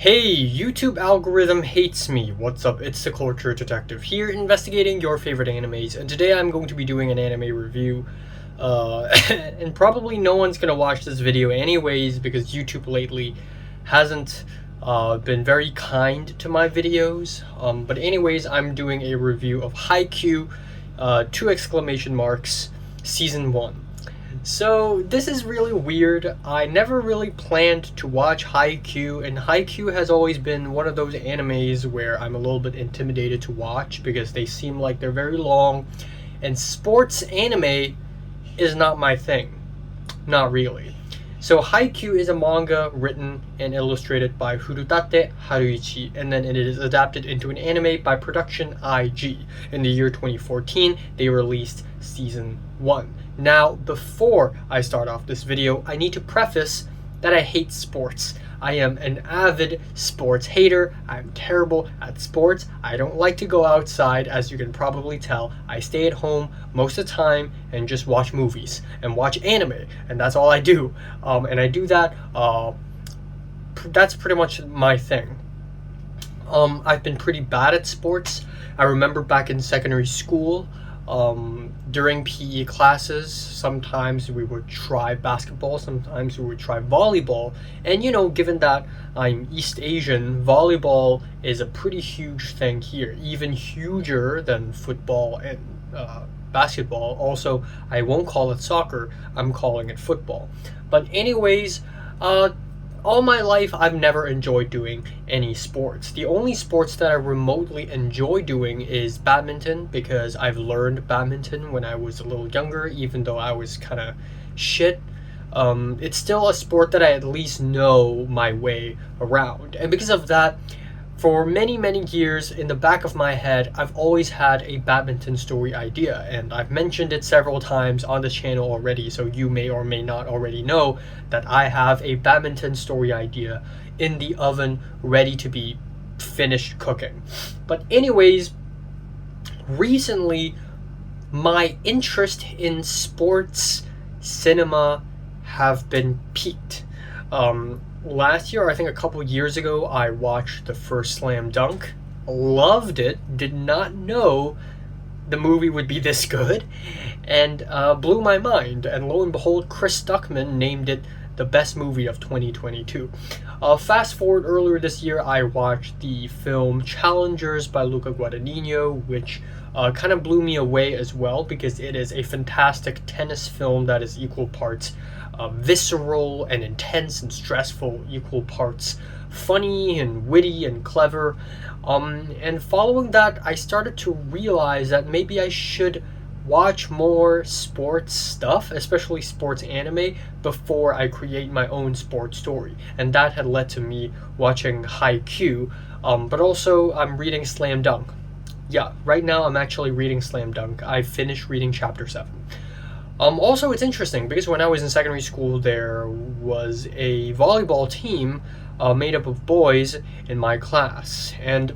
Hey, YouTube algorithm hates me. What's up? It's the Culture Detective here, investigating your favorite animes, and today I'm going to be doing an anime review. And probably no one's gonna watch this video anyways because YouTube lately hasn't been very kind to my videos. But anyways, I'm doing a review of Haikyuu, two exclamation marks, season 1. So this is really weird. I never really planned to watch Haikyuu, and Haikyuu has always been one of those animes where I'm a little bit intimidated to watch because they seem like they're very long, and sports anime is not my thing. Not really. So Haikyuu is a manga written and illustrated by Furutate Haruichi, and then it is adapted into an anime by Production IG. In the year 2014, they released season 1. Now, before I start off this video, I need to preface that I hate sports. I am an avid sports hater. I'm terrible at sports. I don't like to go outside, as you can probably tell. I stay at home most of the time and just watch movies and watch anime, and that's all I do. And I do that, that's pretty much my thing. I've been pretty bad at sports. I remember back in secondary school, during PE classes, sometimes we would try basketball, sometimes we would try volleyball, and given that I'm East Asian, volleyball is a pretty huge thing here, even huger than football and basketball. Also, I won't call it soccer, I'm calling it football. But anyways, all my life, I've never enjoyed doing any sports. The only sports that I remotely enjoy doing is badminton, because I've learned badminton when I was a little younger, even though I was kind of shit. It's still a sport that I at least know my way around. And because of that, for many, many years, in the back of my head, I've always had a badminton story idea, and I've mentioned it several times on the channel already, so you may or may not already know that I have a badminton story idea in the oven, ready to be finished cooking. But anyways, recently, my interest in sports cinema have been piqued. Last year, I think a couple years ago, I watched the first Slam Dunk. Loved it. Did not know the movie would be this good, and blew my mind. And lo and behold, Chris Stuckman named it the best movie of 2022. Fast forward earlier this year, I watched the film Challengers by Luca Guadagnino, which kind of blew me away as well, because it is a fantastic tennis film that is equal parts visceral and intense and stressful, equal parts funny and witty and clever. And following that, I started to realize that maybe I should watch more sports stuff, especially sports anime, before I create my own sports story. And that had led to me watching Haikyuu, but also I'm reading Slam Dunk. Yeah, right now I'm actually reading Slam Dunk. I finished reading chapter 7. Also, it's interesting because when I was in secondary school, there was a volleyball team made up of boys in my class, and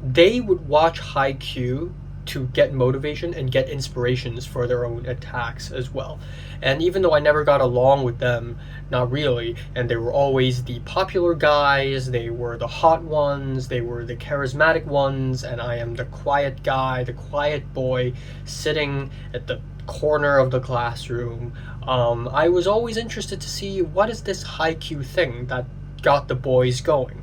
they would watch Haikyuu to get motivation and get inspirations for their own attacks as well. And even though I never got along with them, not really, and they were always the popular guys, they were the hot ones, they were the charismatic ones, and I am the quiet guy, the quiet boy, sitting at the corner of the classroom, I was always interested to see what is this Haikyuu thing that got the boys going.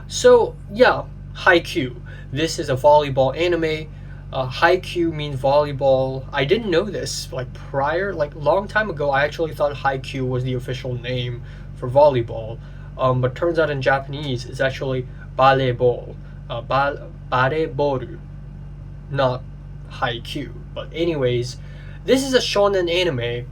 So yeah, Haikyuu. This is a volleyball anime. Haikyuu means volleyball. I didn't know this long time ago. I actually thought Haikyuu was the official name for volleyball, but turns out in Japanese it's actually baleball, baleboru, not Haikyuu. But anyways, this is a shonen anime,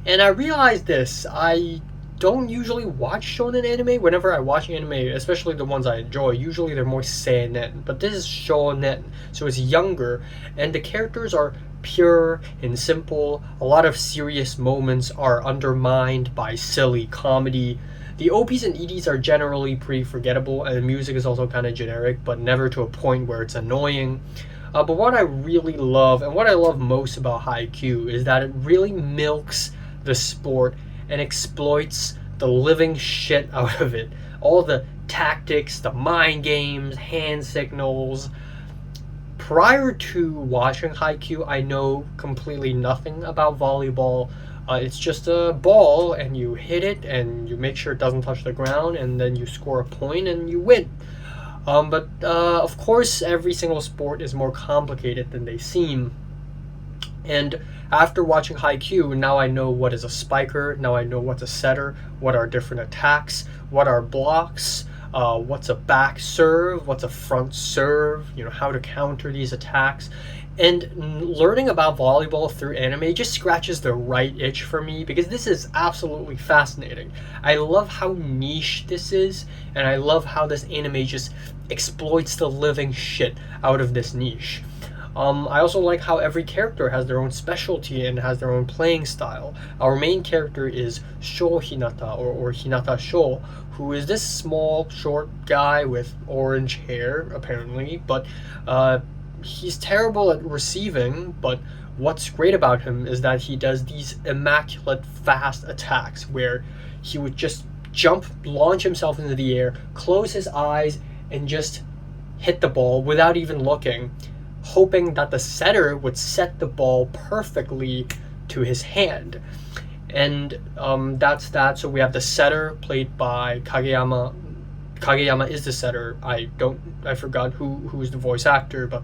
and I realized this. I don't usually watch shonen anime. Whenever I watch anime, especially the ones I enjoy, usually they're more seinen, but this is shonen, so it's younger, and the characters are pure and simple. A lot of serious moments are undermined by silly comedy. The OPs and EDs are generally pretty forgettable, and the music is also kind of generic, but never to a point where it's annoying. But what I really love, and what I love most about Haikyuu, is that it really milks the sport and exploits the living shit out of it. All the tactics, the mind games, hand signals. Prior to watching Haikyuu, I know completely nothing about volleyball. It's just a ball, and you hit it, and you make sure it doesn't touch the ground, and then you score a point, and you win. But of course, every single sport is more complicated than they seem. And after watching Haikyuu, now I know what is a spiker, now I know what's a setter, what are different attacks, what are blocks, what's a back serve, what's a front serve, how to counter these attacks. And learning about volleyball through anime just scratches the right itch for me, because this is absolutely fascinating. I love how niche this is, and I love how this anime just exploits the living shit out of this niche. I also like how every character has their own specialty and has their own playing style. Our main character is Sho Hinata, or Hinata Sho, who is this small, short guy with orange hair, apparently, but he's terrible at receiving. But what's great about him is that he does these immaculate fast attacks where he would just jump, launch himself into the air, close his eyes, and just hit the ball without even looking, hoping that the setter would set the ball perfectly to his hand. And that's that. So we have the setter, played by Kageyama. Kageyama is the setter. I forgot who's the voice actor, but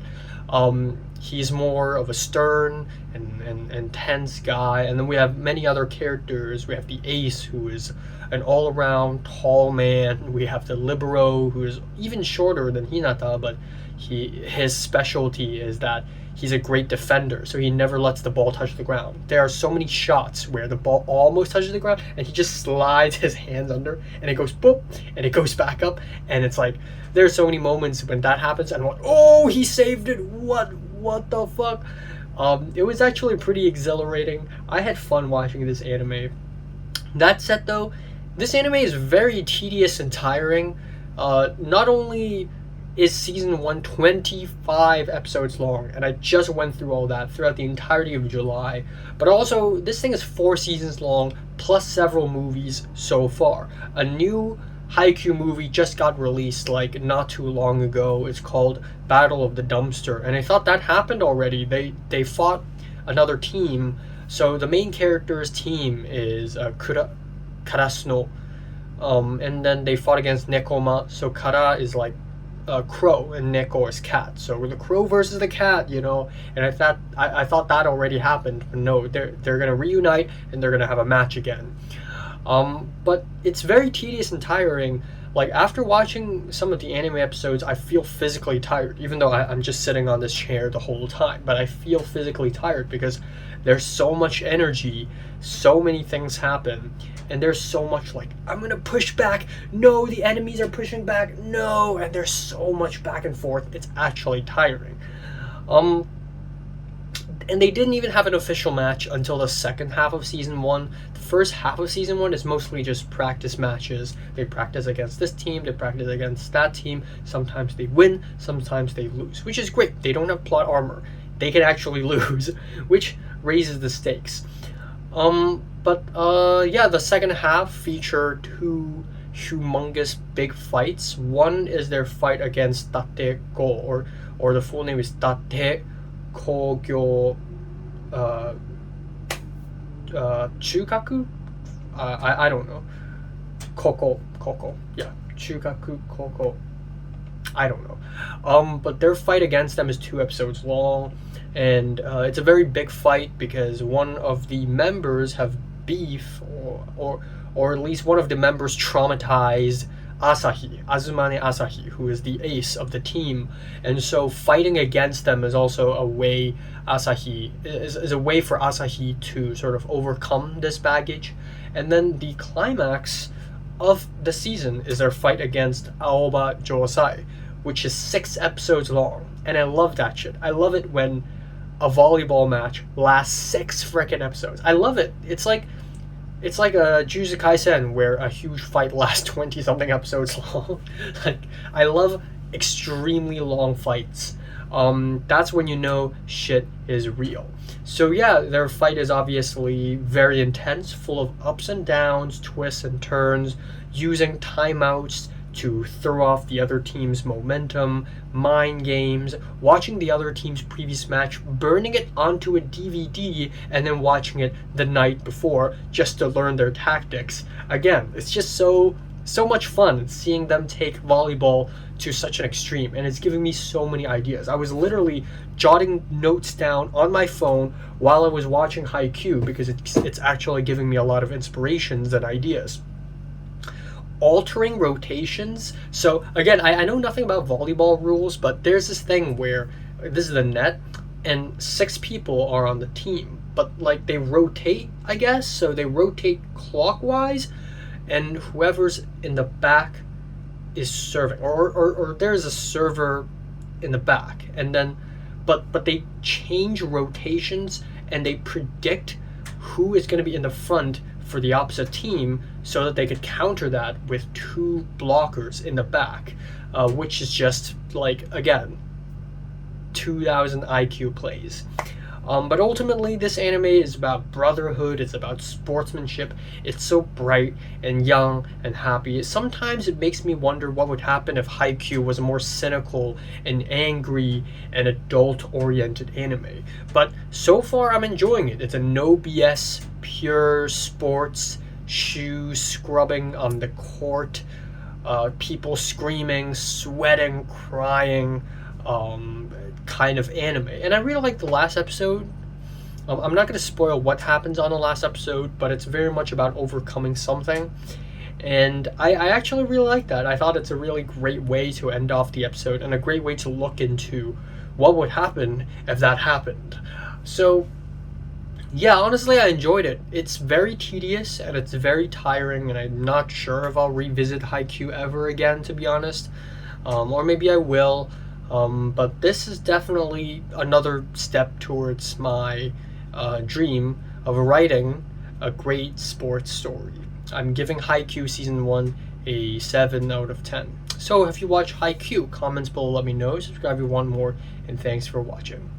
he's more of a stern and tense guy. And then we have many other characters. We have the ace, who is an all-around tall man. We have the libero, who is even shorter than Hinata, but his specialty is that he's a great defender, so he never lets the ball touch the ground. There are so many shots where the ball almost touches the ground and he just slides his hands under and it goes boop and it goes back up, and it's like there's so many moments when that happens and I'm like, oh, he saved it. What the fuck? It was actually pretty exhilarating. I had fun watching this anime. That said though, this anime is very tedious and tiring. Not only is season 1 25 episodes long, and I just went through all that throughout the entirety of July, but also this thing is 4 seasons long plus several movies so far. A new Haikyu movie just got released like not too long ago. It's called Battle of the Dumpster, and I thought that happened already. They fought another team. So the main character's team is Karasuno, and then they fought against Nekoma. So Kara is like crow and Neko is cat, so the crow versus the cat, and I thought that already happened, but no, they're gonna reunite and they're gonna have a match again. But it's very tedious and tiring. Like, after watching some of the anime episodes, I feel physically tired, even though I'm just sitting on this chair the whole time, but I feel physically tired because there's so much energy, so many things happen, and there's so much like, I'm gonna push back, no, the enemies are pushing back, no, and there's so much back and forth. It's actually tiring. And they didn't even have an official match until the second half of season 1. The first half of season 1 is mostly just practice matches. They practice against this team, they practice against that team. Sometimes they win, sometimes they lose, which is great. They don't have plot armor. They can actually lose, which raises the stakes. Yeah, the second half featured 2 humongous big fights. One is their fight against Tate Go, or the full name is Tate Kogyo Chukaku? I don't know. Koko. Yeah, Chukaku Koko. I don't know. But their fight against them is 2 episodes long, and it's a very big fight because one of the members have beef, or at least one of the members traumatized Azumane Asahi, who is the ace of the team, and so fighting against them is also a way is a way for Asahi to sort of overcome this baggage. And then the climax of the season is their fight against Aoba Josai, which is 6 episodes long, and I love that shit. I love it when a volleyball match lasts 6 freaking episodes. I love it. It's like a Jujutsu Kaisen where a huge fight lasts 20 something episodes long. Like, I love extremely long fights. that's when you know shit is real. So yeah, their fight is obviously very intense, full of ups and downs, twists and turns, using timeouts to throw off the other team's momentum, mind games, watching the other team's previous match, burning it onto a DVD, and then watching it the night before just to learn their tactics. Again, it's just so much fun seeing them take volleyball to such an extreme, and it's giving me so many ideas. I was literally jotting notes down on my phone while I was watching Haikyuu because it's actually giving me a lot of inspirations and ideas. Altering rotations. So again, I know nothing about volleyball rules, but there's this thing where this is the net and 6 people are on the team, but like they rotate, I guess. So they rotate clockwise, and whoever's in the back is serving, or there's a server in the back, and then but they change rotations and they predict who is going to be in the front for the opposite team so that they could counter that with 2 blockers in the back, which is just like, again, 2000 IQ plays. But ultimately, this anime is about brotherhood, it's about sportsmanship, it's so bright and young and happy. Sometimes it makes me wonder what would happen if Haikyuu was a more cynical and angry and adult-oriented anime. But so far, I'm enjoying it. It's a no BS, pure sports, shoes scrubbing on the court, people screaming, sweating, crying, kind of anime. And I really like the last episode. I'm not going to spoil what happens on the last episode, but it's very much about overcoming something. And I actually really like that. I thought it's a really great way to end off the episode and a great way to look into what would happen if that happened. So yeah, honestly, I enjoyed it. It's very tedious and it's very tiring, and I'm not sure if I'll revisit Haikyuu ever again, to be honest. Or maybe I will. But this is definitely another step towards my dream of writing a great sports story. I'm giving Haikyuu Season 1 a 7 out of 10. So if you watch Haikyuu, comments below, let me know. Subscribe if you want more, and thanks for watching.